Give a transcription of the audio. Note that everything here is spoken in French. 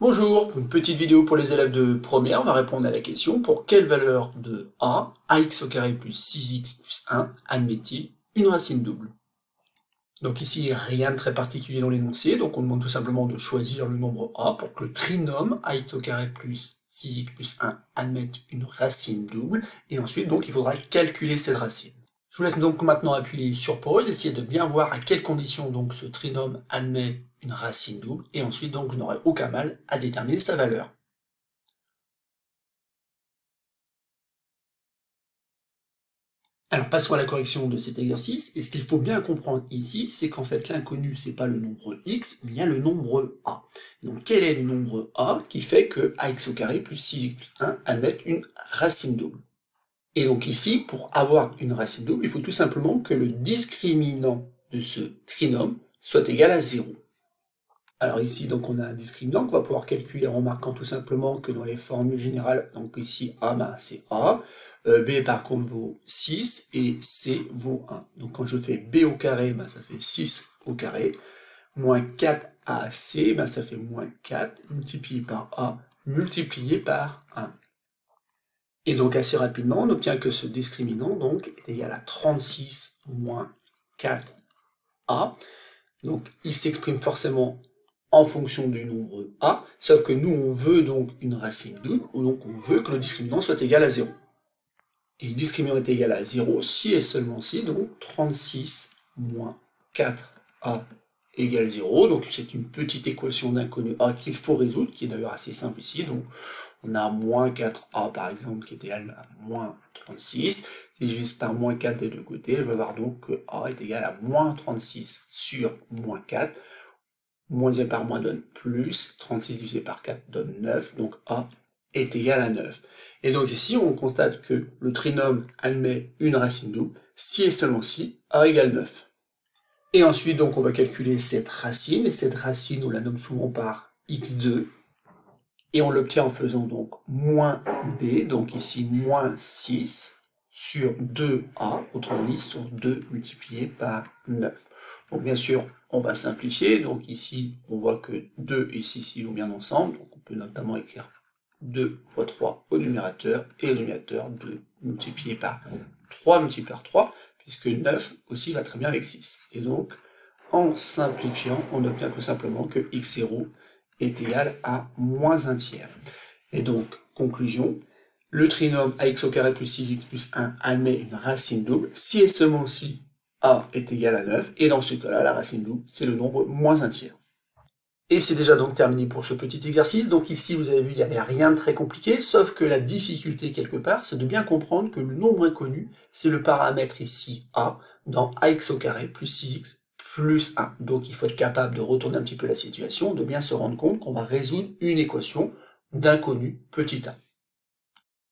Bonjour, pour une petite vidéo pour les élèves de première, on va répondre à la question pour quelle valeur de ax au carré plus 6x plus 1 admet-il une racine double? Donc ici, rien de très particulier dans l'énoncé, donc on demande tout simplement de choisir le nombre a pour que le trinôme ax au carré plus 6x plus 1 admette une racine double, et ensuite donc il faudra calculer cette racine. Je vous laisse donc maintenant appuyer sur pause, essayer de bien voir à quelles conditions donc ce trinôme admet une racine double, et ensuite donc je n'aurai aucun mal à déterminer sa valeur. Alors passons à la correction de cet exercice, et ce qu'il faut bien comprendre ici, c'est qu'en fait l'inconnu c'est pas le nombre x, mais bien le nombre a. Donc quel est le nombre a qui fait que ax au carré plus 6x plus 1 admette une racine double? Et donc ici, pour avoir une racine double, il faut tout simplement que le discriminant de ce trinôme soit égal à 0. Alors ici, donc on a un discriminant qu'on va pouvoir calculer en remarquant tout simplement que dans les formules générales, donc ici A, c'est A, B par contre vaut 6 et C vaut 1. Donc quand je fais B au carré, ça fait 6 au carré, moins 4AC, ça fait moins 4 multiplié par A multiplié par 1. Et donc assez rapidement, on obtient que ce discriminant donc est égal à 36 moins 4A. Donc il s'exprime forcément en fonction du nombre a, sauf que nous on veut donc une racine double, donc on veut que le discriminant soit égal à 0. Et le discriminant est égal à 0 si et seulement si, donc 36 moins 4a égale 0, donc c'est une petite équation d'inconnu a qu'il faut résoudre, qui est d'ailleurs assez simple ici, donc on a moins 4a par exemple qui est égal à moins 36, si je divise par moins 4 des deux côtés, je vais avoir donc que a est égal à moins 36 sur moins 4, moins divisé par moins donne plus, 36 divisé par 4 donne 9, donc a est égal à 9. Et donc ici, on constate que le trinôme admet une racine double, si et seulement si a égale 9. Et ensuite, donc, on va calculer cette racine, et cette racine, on la nomme souvent par x2, et on l'obtient en faisant donc moins b, donc ici moins 6, sur 2a, autrement dit sur 2 multiplié par 9. Donc bien sûr, on va simplifier, donc ici on voit que 2 et 6 vont bien ensemble, donc on peut notamment écrire 2 fois 3 au numérateur, et au dénominateur 2 multiplié par 3 multiplié par 3, puisque 9 aussi va très bien avec 6. Et donc, en simplifiant, on obtient tout simplement que x0 est égal à moins 1 tiers. Et donc, conclusion, le trinôme ax au carré plus 6x plus 1 admet une racine double, si et seulement si a est égal à 9, et dans ce cas-là, la racine double, c'est le nombre moins 1 tiers. Et c'est déjà donc terminé pour ce petit exercice. Donc ici, vous avez vu, il n'y avait rien de très compliqué, sauf que la difficulté quelque part, c'est de bien comprendre que le nombre inconnu, c'est le paramètre ici a, dans ax au carré plus 6x plus 1. Donc il faut être capable de retourner un petit peu la situation, de bien se rendre compte qu'on va résoudre une équation d'inconnu petit a.